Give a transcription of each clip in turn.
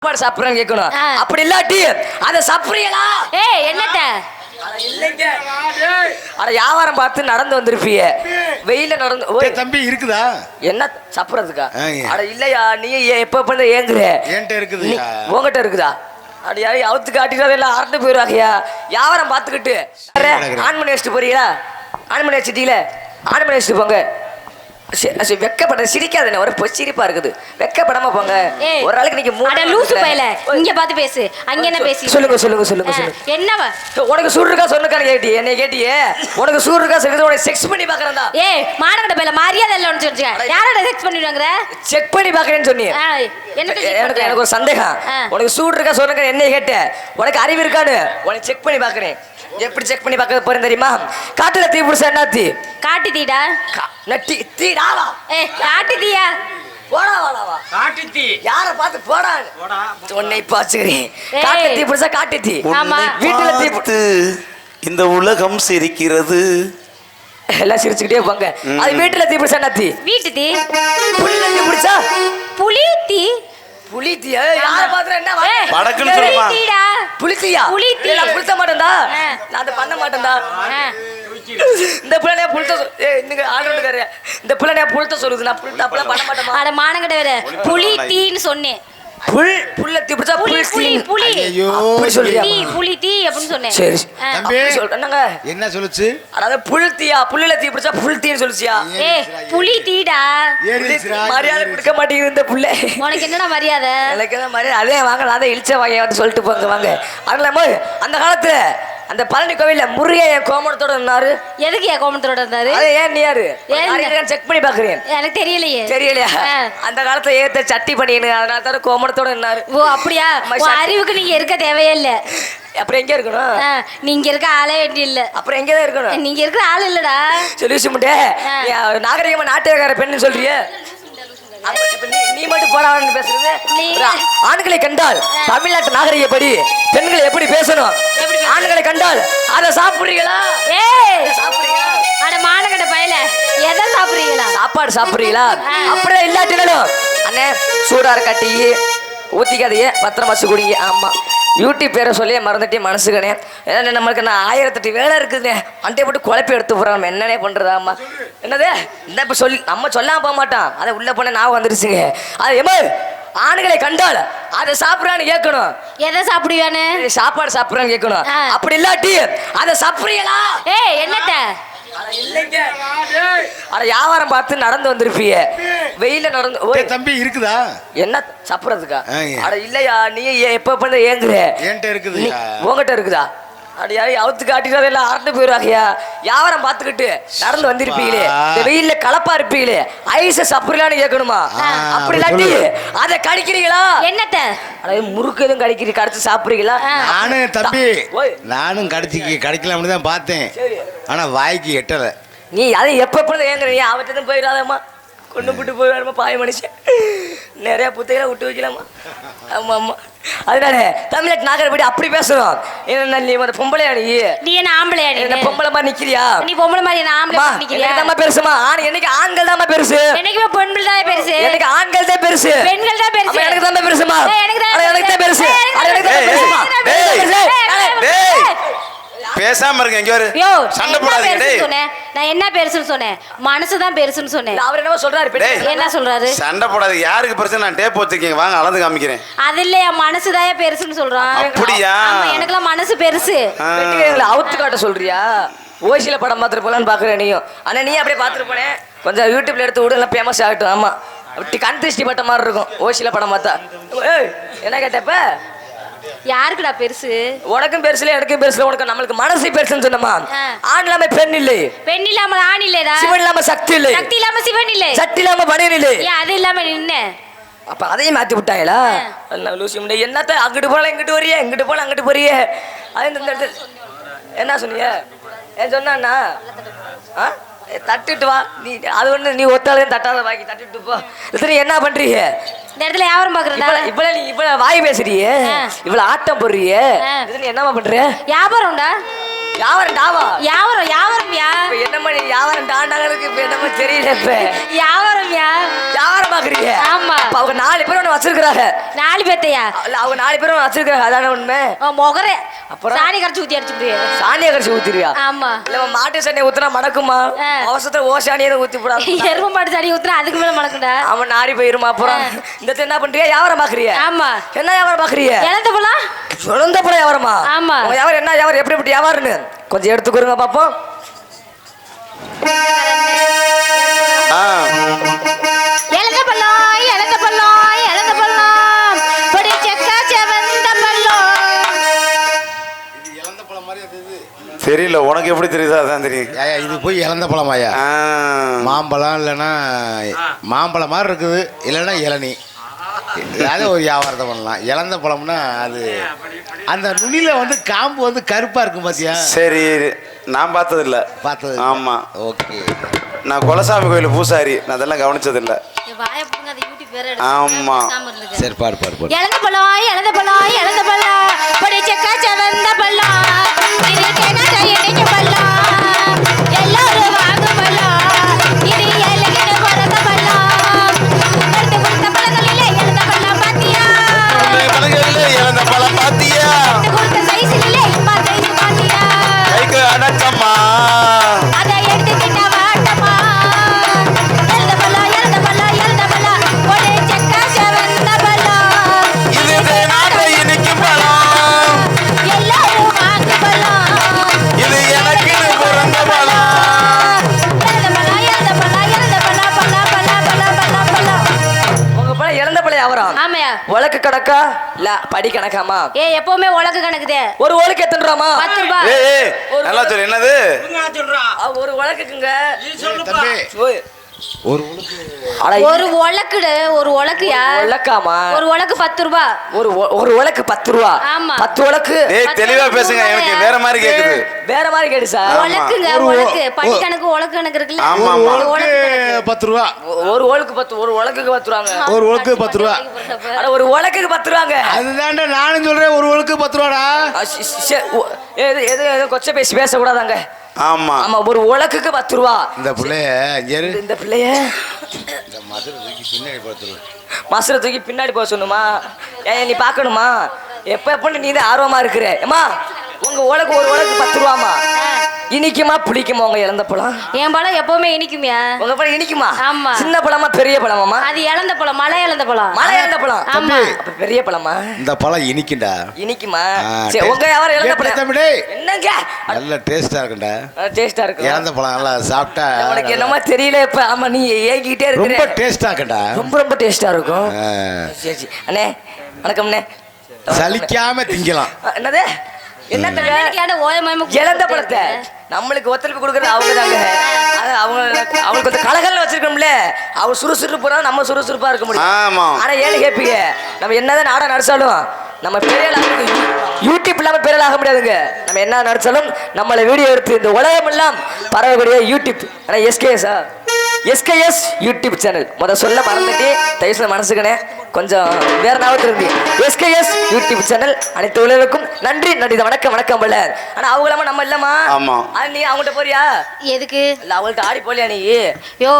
சாப்பாடு சாப்பிடுறேன்னு கேட்கணும். அப்படி இல்லாட்டி அதை சாப்பிடுறீங்களா? ஏய் என்னத்த அட வியாபாரம் பார்த்து நடந்து வந்திருப்பீங்க, வெயில நடந்து. ஓய் தம்பி இருக்குதா என்ன சாப்பிடுறதுக்கா? அட இல்லையா, நீ எப்ப பண்ண ஏங்குற? என்கிட்ட இருக்குது, உங்ககிட்ட இருக்குதா? அப்படி யாரையும் அவுத்து காட்டிட்டு எல்லாம் அறந்து போயிடுவாங்கயா. வியாபாரம் பார்த்துக்கிட்டு ஆன் பண்ணி வச்சுட்டு போறீங்களா? ஆன் பண்ணி வச்சுட்டீங்களே, ஆன் பண்ணி வச்சுட்டு போங்க. வெக்கப்பட சிரிக்காதுன்னு ஒரு சிரிப்பா இருக்குது. வெக்கப்படாம போங்க. ஒரு நாளைக்கு நீங்க லூசு பையல இங்க பாத்து பேசு, அங்க என்ன பேசி சொல்லுங்க சொல்லுங்க சொல்லுங்க சொல்லுங்க. என்னவா உனக்கு சூடு இருக்கா சொன்னக்கான கேட்டி என்னை கேட்டியே. உனக்கு சூடு இருக்கா சொல்லுது, உனக்கு செக்ஸ் பண்ணி பாக்குறேன்டா. ஏய் மானகட்ட பையல மரியாதை இல்ல ஒன்னு சொல்றீங்க. யாரோட செக்ஸ் பண்ணிடுவாங்கற? செக் பண்ணி பாக்குறேன்னு சொன்னீங்க. எனக்கு ஒரு சந்தேகம். உனக்கு சூடு இருக்கா சொன்னக்கான என்னை கேட்ட, உனக்கு அறிவு இருக்கான்னு உனக்கு செக் பண்ணி பாக்குறேன். எப்படி செக் பண்ணி பார்க்க போறேன் தெரியுமா? காட்டுல தீ புடிச்சா என்ன தீ? காட்டு தீடா. நட்டி தீடாவா? காட்டு தீயா? போடா வாடாவா காட்டு தீ. யார பார்த்து போடா போடா உன்னை பாச்சுக்கிறேன். காட்டு தீ புடிச்சா காட்டு தீ. ஆமா, வீட்டுல தீ புடிச்சு இந்த உலகம் சிரிக்கிறது. எல்லாம் சிரிச்சுக்கிட்டே போங்க. அது வீட்டுல தீ புடிச்சா என்ன தீ? வீட்டு தீ. புல்ல தீ புடிச்சா புலி தீ. புலி தீ. யார பாத்துற என்ன வடக்குன்னு சொல்லுமா? புலித்தியா? நான் புளித்த மாட்டேன்டா, நான் அதை பண்ண மாட்டேன்டா. இந்த பிள்ளைய புளித்த இன்னைக்கு ஆளுநர் இந்த பிள்ளைய புளித்த சொல்லுது. நான் புளித்த அப்பலாம் பண்ண மாட்டேமா. அட மானங்கட்ட வேற புலி தீன்னு சொன்னேன். புல்ல தீ பிடிச்சா புலி புலி ஐயோ அப்படி சொல்றியா? தீ புலி தீ அப்படி சொன்னேன். சரி தம்பி சொல்றேங்க. என்ன சொல்லுச்சு? அதாவது புல் தீயா, புல்ல தீ பிடிச்சா புல் தீன்னு சொல்லுச்சியா? ஏய் புலி தீடா. மரியாதை கொடுக்க மாட்டேங்குது இந்த புள்ள. உனக்கு என்னடா மரியாதை? எனக்கு என்ன மரியாதை? அதே வாங்க, நான் தான் இழிச்ச வாங்க வந்து சொல்லிட்டு போங்க வாங்க. அதனால அந்த காலத்துல அந்த பழனி கோவில்ல முருகன் கோமணத்தோட இருந்தாரு. எதுக்கு ஏன் கோமணத்தோட இருந்தாரு? அது ஏன் நீ யாரு செக் பண்ணி பாக்குறேன். எனக்கு தெரியலையே. தெரியலையா? அந்த காலத்துல ஏத்த சட்டி பண்ணின்னு அதனால தான் கோமணத்தோட இருந்தாரு. ஓ அப்படியா? அறிவுக்கு நீங்க இருக்க தேவையே இல்ல. அப்புறம் எங்க இருக்கணும்? நீங்க இருக்க ஆளே வேண்டி இல்ல. அப்புறம் எங்கதான் இருக்கணும்? நீங்க இருக்கிற ஆள் இல்லடா. சொல்லி முட்டே நாகரிகமா நாட்டுக்கார பெண்ணு சொல்றிய. நீ மட்டும் போடான்னு பேசுறது. ஆண்களை கண்டால் தமிழ்நாட்டு நாகரிகப்படி பெண்களை எப்படி பேசணும்? ஆண்களை கண்டால் அதை சாப்பிடுறீங்களா? சாப்பிடுறீங்களா? அட மானகட்ட பயல எதை சாப்பிடுறீங்களா? சாப்பாடு சாப்பிடுறீங்களா? அப்படியே இல்லாட்டினாலும் அண்ணே சூடார கட்டி ஊத்திக்காதையே பத்திரமா வச்சு குடிங்க. ஆமா யூடியூப் பேரை சொல்லியே மறந்துட்டே மனசுக்கனே. ஏன்னா நம்மளுக்கு நான் 1008 வேலை இருக்குதுண்ணே. அண்டையை போட்டு குழப்பி எடுத்து போகிறோம். நம்ம என்னன்னே பண்ணுறது? ஆமா என்னது இந்த இப்போ சொல்லி நம்ம சொல்லாமல் போக மாட்டோம். அதை உள்ளே போன நான் வந்துருச்சுங்க. அது எம்மா ஆண்களை கண்டால் அதை சாப்பிட்றான்னு கேட்கணும். எதை சாப்பிடுவானு? சாப்பாடு சாப்பிட்றான்னு கேட்கணும். அப்படி இல்லாட்டி அதை சாப்பிட்றீங்களா? ஏய் என்னத்த அட வியாபாரம் பார்த்து நடந்து வந்திருப்பீங்க, வெயில நடந்து. ஓய் தம்பி இருக்குதா? என்ன சாப்பிடுறதுக்கா? அட இல்லையா, நீ எப்ப பண்ண ஏங்குற? என்கிட்ட இருக்குது. உங்ககிட்ட இருக்குதா? அப்படி யாரையும் அவுத்து காட்டிட்டு எல்லாம் அறந்து போயிடுவாங்கயா. வியாபாரம் பார்த்துக்கிட்டு நடந்து வந்திருப்பீங்களே, இந்த வெயில்ல கலப்பா இருப்பீங்களே, ஐஸ சாப்பிடலான்னு கேட்கணுமா? அப்படி இல்லாட்டி அதை கடிக்கிறீங்களா? என்னத்த அதாவது முறுக்கு எதுவும் கடிச்சு சாப்பிடுறீங்களா? நானும் தம்பி நானும் கடிக்கலாம்னு தான் பார்த்தேன். ஆனா வாய்க்கு எட்டல. நீ அதை எப்ப ஏங்குறீங்க? அவர்கிட்ட போயிடாதம்மா, கொண்டு போட்டு போயிடாதம்மா. பாய மனுஷன் நிறைய புத்தைகளை விட்டு வைக்கலாமா? ஆமா ஆமா. அதனால தமிழ்நாட்டு நாகரிகப்படி அப்படி பேசணும். என்ன நீ ஒரு பொம்பளையா? நீ என்ன ஆம்பளையா? என்ன பொம்பளை மாதிரி நிக்கிறியா? நீ பொம்பளை மாதிரி நான் ஆம்பளை நிக்கிறியா? நம்ம பெருசுமா ஆண் என்னைக்கு ஆண்கள் தான் பெருசு. என்னைக்குமே பெண்கள் தான் பெருசு. எனக்கு ஆண்கள் தான் பெருசு, பெண்கள் தான் பெருசு. எனக்கு தான் பெருசுமா. எனக்கு தான் பெருசு. எனக்கு தான் பெருசுமா. பேசாம இருங்க. எங்க யோ சண்டை போடாதீங்க. நான் என்ன பெருசுன்னு சொன்னேன்? மனசுதான் பெருசுன்னு சொன்னேன். அவர் என்ன சொல்றாரு? என்ன சொல்றாரு? சண்டை போடாதீங்க. யாருக்கு பெருசு? நான் டேப் வச்சிருக்கேன், வாங்க அளந்து காமிக்கிறேன். அது இல்லையா, மனசுதான் பெருசுன்னு சொல்றான். அப்படியா? எனக்குலாம் மனசு பெருசு. அவுத்து காட்ட சொல்றியா? ஓசில படம் பார்த்துட்டு போலான்னு பாக்குறேன் நீயும். ஆனா நீ அப்படியே பார்த்துட்டு போனேன். கொஞ்சம் யூடியூப்ல எடுத்து விடு, எல்லாம் ஃபேமஸ் ஆகட்டும். ஆமா அப்படி கண் திருஷ்டி பட்ட மாதிரி இருக்கும் ஓசில படம் பார்த்தா. என்ன கேட்டப்ப யாருக்குடா பெருசு? உனக்கும் பெருசுல எனக்கும் பெருசுல. உனக்கு நம்மளுக்கு மனசு பெருசுன்னு சொன்னமா? ஆண் இல்லாம பெண் இல்லை, பெண் இல்லாம ஆண் இல்லடா, சிவன் இல்லாம சக்தி இல்லை, சக்தி இல்லாம சிவன் இல்லை, சக்தி இல்லாம பணியன் இல்லை. அது இல்லாம நின்ன அப்ப அதையும் மாத்தி விட்டாங்களா? லூசி முண்டை என்னத்த அங்கிட்டு போல இங்கிட்டு வரிய, இங்கிட்டு போல அங்கிட்டு போறிய. அது என்ன சொன்னீங்க? ஏன் சொன்னா தட்டுட்டு வா நீ. அது ஒண்ணு நீ ஒத்தாலும் தட்டாத பாக்கி தட்டுட்டு போ. இத்தனை என்ன பண்றீங்க இந்த இடத்துல? வியாபாரம் பாக்குறதா? இவ்வளவு நீ இவ்வளவு வாய் பேசுறிய, இவ்வளவு ஆட்டம் போடுறிய, என்னமா பண்ற? வியாபாரம்டா. யாவரம் டாவா யாவரம்யா இப்ப என்னம்மா நீ யாவரம் டாண்டாங்களுக்கு இப்ப என்னமோ தெரியல இப்ப யாவரம்யா யாவரம் பாக்குறீங்க ஆமா. அப்ப அவங்க 4 பேரும் உன்னை வச்சிருக்காங்க 4 பேத்தையா இல்ல அவங்க 4 பேரும் உன்னை வச்சிருக்காங்க அதான உண்மை மொகரே அப்புறம்? சாணி கரைச்சு ஊத்தி அடிச்சு முடியாது சாணியை கரைச்சி ஊத்திருவியா ஆமா இல்ல மாட்டு சாணியை ஊத்துனா மணக்குமா ஆ. அவசரத்துல ஓ சாணியை ஊத்தி போடாது எரும மாட்டு சாணி ஊத்துனா அதுக்கு மேல மணக்குண்டா அவன் நாரி போயிருமா அப்புறம் இந்த என்ன பண்றியா வியாபாரம் பாக்குறியா ஆமா என்ன வியாபாரம் பாக்குறிய இழந்த போலாம் சுழந்த போல வியாபாரமா ஆமா. உங்க வியாபாரம் என்ன வியாபாரம் எப்படி எப்படி வியாபாரம்னு கொஞ்சம் எடுத்துக்கோங்க பாப்போம் ஆ இழந்த பள்ளம் இழந்த பள்ளம் இழந்த பள்ளம் பொடி செக்கா செவந்த பள்ளம் தெரியல உனக்கு எப்படி தெரியுதோ அதான் தெரியும். ஏயா இது போய் இழந்த பழமாயா ஆ. மாம்பழம் இல்லைன்னா மாம்பழம் மாதிரி இருக்குது இல்லைன்னா இளநீ ஏதாவது ஒரு வியாபாரத்தை பண்ணலாம். இழந்த பழம்னா அது அந்த நுனியில் வந்து காம்பு வந்து கருப்பாக இருக்கும் பாத்தியா? சரி நான் பார்த்தது இல்ல. பார்த்தது ஆமா. ஓகே. நான் குலசாமி கோயில் பூசாரி, நான் அதெல்லாம் கவனிச்சது இல்ல. வாயை புடுங்க அது யூடியூப் வேற ஆமா. சரி பாரு பாரு பாரு. இழந்த பள்ளம் இழந்த பள்ளம் இழந்த பள்ளம் பொடி செக்கா செவந்த பள்ளம் இது கேட்க இணைக்க பள்ளம் எல்லாரும் வாங்க பள்ளம் இது ஏழைகிட்ட பிறந்த பள்ளம் எடுத்து கொடுத்த பழங்களிலே இழந்த பள்ளம் பாத்தியா இழந்த பழம் பாத்தியா, எடுத்து கொடுத்த சைஸிலே இம்மா சைஸ் பாத்தியா கைக்கு அடக்கம்மா அதை எடுத்துக்கிட்ட வாட்டமா இழந்த பள்ளம் இழந்த பள்ளம் இழந்த பள்ளம் பொடி செக்கா செவந்த பள்ளம் இது தேனாட்ட இனிக்கும் பழம், எல்லாரும் வாங்க பள்ளம் இது எனக்கு பிறந்த பழம். உங்க பழம் இழந்த பழம் வியாபாரம் ஆமையா உலக்கு கணக்கா இல்ல படி கணக்காமா ஏ எப்பவுமே உலக்கு கணக்குதே ஒரு உலக்கு எத்தனை ரூபாமா 10 ரூபாய் ஏய் ஏய், நல்லா சொல்லு என்னது? ஒரு உலக்குக்குங்க தம்பி ஓய். ஒரு உளுக்கு அட, ஒரு உலக்குடு ஒரு உலக்குயா உலக்காமா ஒரு உலக்கு 10 ரூபாய் ஒரு உலக்கு 10 ரூபா ஆமா. 10 உலக்கு ஏய் தெளிவா பேசுங்க, எனக்கு வேற மாதிரி கேக்குது. வேற மாதிரி கேடு சார் உலக்குங்க ஒரு உலக்கு படி கணக்கு உலக்கு கணக்கு இருக்குல்ல ஆமா, ஒரு ஆமா. ஒரு உளுக்கு உலக்கு 10 ரூபா. ஒரு உலக்கு 10 ஒரு உலக்குக்கு 10 ரூபாங்க ஒரு உளுக்கு 10 ரூபா. அட ஒரு உலக்குக்கு 10 ரூபாங்க அதுதான்டா நானும் சொல்றேன், ஒரு உளுக்கு 10 ரூபாடா. எது எது எது கொச்ச பேசி பேசக்கூடாதாங்க ஆமா. ஆமா ஒரு உலக்குக்கு 10 ரூபா இந்த பிள்ளைய இங்க இரு. இந்த பிள்ளைய இந்த மதுரை தூக்கி பின்னாடி படுத்துரு. மசுரை தூக்கி பின்னாடி போக சொன்னுமா ஏன் நீ பார்க்கணுமா எப்ப நீ தான் ஆர்வமா இருக்கிற ஏமா உங்க உலக்கு ஒரு உலக்கு 10 ரூபாமா இனிக்குமா புளிக்குமா உங்க இழந்த பழம் என் பழம் எப்பவுமே இனிக்குமியா உங்க பழம் இனிக்குமா ஆமா. சின்ன பழமா பெரிய பழமாமா அது இழந்த பழம் மலை இழந்த பழம் மலை இழந்த பழம் ஆமா. அப்ப பெரிய பழமா இந்த பழம் இனிக்குண்டா. இனிக்குமா ஆ, சரி உங்க வியாபாரம் இழந்த எப்படி பழம் தம்பிடே? என்னங்க நல்ல டேஸ்டா இருக்குண்டா. டேஸ்டா இருக்கு இறந்த பழம் நல்லா சாப்பிட்டா உனக்கு என்னமா தெரியல இப்ப ஆமா நீ ஏங்கிட்டே ரொம்ப இருக்கிற டேஸ்டா இருக்குண்டா. ரொம்ப ரொம்ப டேஸ்டா இருக்கும் ஆ. சரி சரி அண்ணே வணக்கம்ண்ணே சலிக்காம திங்கலாம். என்னது என்னத்தங்க என்னைக்கான ஓயமாயமா இழந்த பழத்தை நம்மளுக்கு ஒத்துழைப்பு கொடுக்கறது அவங்க தாங்க அவங்களுக்கு கொஞ்சம் கலகல்ல வச்சிருக்கோம்ல அவங்க சுறுசுறுப்பு போனா நம்ம சுறுசுறுப்பா இருக்க முடியும் ஆமா. ஆனா ஏழு கேப்பீங்க நம்ம என்னதான் நாடகம் நடிச்சாலும் நம்ம பெரிய யூடியூப் இல்லாம பெரிய ஆக முடியாதுங்க. நம்ம என்ன நடிச்சாலும் நம்மளை வீடியோ எடுத்து இந்த உலகம் எல்லாம் பரவக்கூடிய யூடியூப் ஆனா எஸ்கேஎஸ் யூடியூப் சேனல் சொல்ல மறந்துட்டு தயவுசெய்து மனசுக்கனே கொஞ்சம் வேற நாவத்து இருக்கு. எஸ்கேஎஸ் யூடியூப் சேனல் அனைத்து உலகளுக்கும் நன்றி நன்றி வணக்கம் வணக்கம் போல. ஆனா அவங்க இல்லாம நம்ம இல்லமா ஆமா. அது நீ அவங்கள்ட்ட போறியா எதுக்கு இல்ல அவங்கள்ட்ட ஆடி போலியா நீ யோ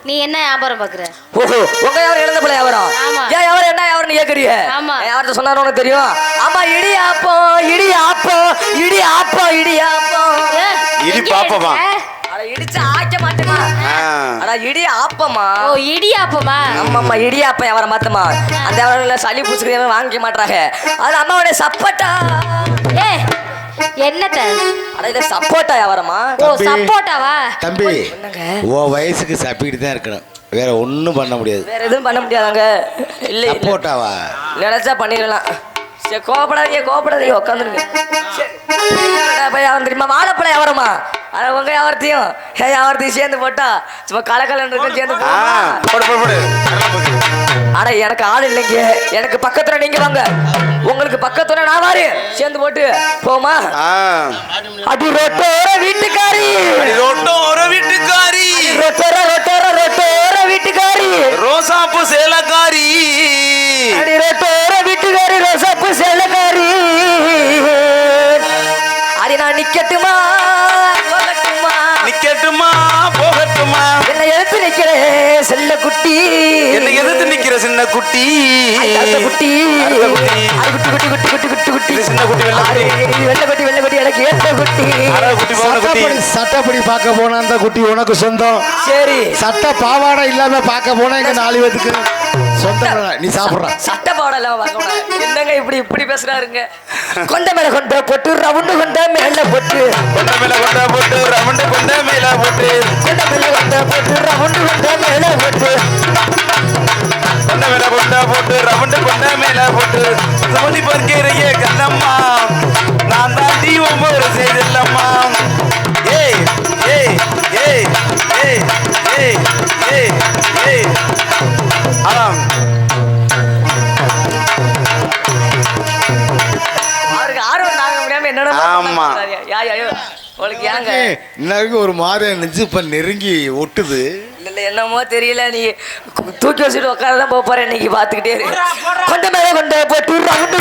நீ என்ன வியாபாரம் பாக்குற ஓஹோ உங்க வியாபாரம் இழந்த போல வியாபாரம் ஆமா. ஏன் வியாபாரம் என்ன வியாபாரம் கேக்குறீங்க ஆமா. வியாபாரத்தை சொன்னாரு உனக்கு தெரியும் ஆமா இடி ஆப்பம் இடி ஆப்பம் இடி ஆப்பம் இடி ஆப்பம் ஏ, இடி எங்க பாப்பமா? எடுத்த? அட இடிச்சு ஆக்க மாட்டேமா ஆ. அட இடி ஆப்பமா ஓ இடியாப்பமா ஆமாம்மா இடியாப்பம் வியாபாரம் மாத்தமா அந்த வியாபாரம் சளி பூசுக்கிறவங்க வாங்கிக்க மாட்டாங்க அது அம்மாவோட சப்போட்டா ஏ என்னத்த அட இல்ல சப்போட்டா வியாபாரமா ஓ தம்பி. சப்போட்டாவா தம்பி என்னங்க உன் வயசுக்கு சப்பிக்கிட்டு தான் இருக்கணும், வேற ஒன்றும் பண்ண முடியாது. வேற எதுவும் பண்ண முடியாதாங்க இல்ல இல்ல சப்போட்டாவா? நினைச்சா பண்ணிடலாம் சரி கோபப்படாதீங்க உட்காந்துருங்க வியாபாரம் தெரியுமா வாழைப்பழம் வியாபாரமா ஆனா உங்க வியாபாரத்தையும் என் வியாபாரத்தையும் சேர்ந்து போட்டா சும்மா கலக்கலன்னு இருக்கும் சேர்ந்து ஆ, போடுமா? போடு போடு போடு. நல்லா போகுது. ஆனா எனக்கு ஆள் இல்லைங்க எனக்கு பக்கத்துல நீங்க வாங்க உங்களுக்கு பக்கத்துல நான் வாரு சேர்ந்து போட்டு போமா ஆ. அடி ரொட்டோர வீட்டுக்காரி அடி ரோட்டோர வீட்டுக்காரி, ரொட்டோர வீட்டுக்காரி ரோசாப்பு சேலக்காரி, அடி ரொட்டோர வீட்டுக்காரி ரோசாப்பு சேலக்காரி அடி நான் நிக்கட்டுமா போகட்டுமா நிக்கட்டுமா போகட்டுமா என்னை எடுத்து நிக்கிற செல்ல குட்டி என்னை எதிர்த்து நிக்கிற சின்ன குட்டி அடுத்த குட்டி அடுத்த குட்டி. அது குட்டி குட்டி குட்டி குட்டி குட்டி குட்டி இது சின்ன குட்டி வெள்ளை குட்டி. இது வெள்ளை குட்டி எனக்கு ஏற்ற குட்டி அரை குட்டி போன குட்டி சட்டப்படி பார்க்க போனா அந்த குட்டி உனக்கு சொந்தம். சரி சட்ட பாவாடை இல்லாம பார்க்க போனா எங்க 4 பேத்துக்கு சொந்தம். நீ சாப்பிடுற சட்டை பாடலாம் என்னங்க இப்படி இப்படி பேசுறாருங்க கொண்ட மேல கொண்ட போட்டு ரவுண்டு கொண்ட மேல போட்டு கொண்ட மேல கொண்ட போட்டு ரவுண்டு கொண்ட மேல போட்டு கொண்ட மேல கொண்ட போட்டு ரவுண்டு கொண்ட மேல போட்டு கொண்ட மேல கொண்ட போட்டு ரவுண்டு கொண்ட மேல போட்டு சொல்லி பார்க்கிறையே கண்ணம்மா நான் தாண்டி ஒவ்வொரு செய்தல்லம்மா ஏய் ஏய் ஏய் ஏய் ஏய் ஏய் ஏய் ஆம் அவருக்கு ஆர்வம் தாங்க முடியாம என்னடா ஆமா. ஐயோ உங்களுக்கு ஏங்க இன்னைக்கு ஒரு மாதிரி நெஞ்சு இப்ப நெருங்கி ஒட்டுது. இல்ல என்னமோ தெரியல நீ தூக்கி வச்சுட்டு உட்காரதான் போக போற இன்னைக்கு பாத்துக்கிட்டே இரு கொண்ட மேல கொண்ட போட்டு ரவுண்டு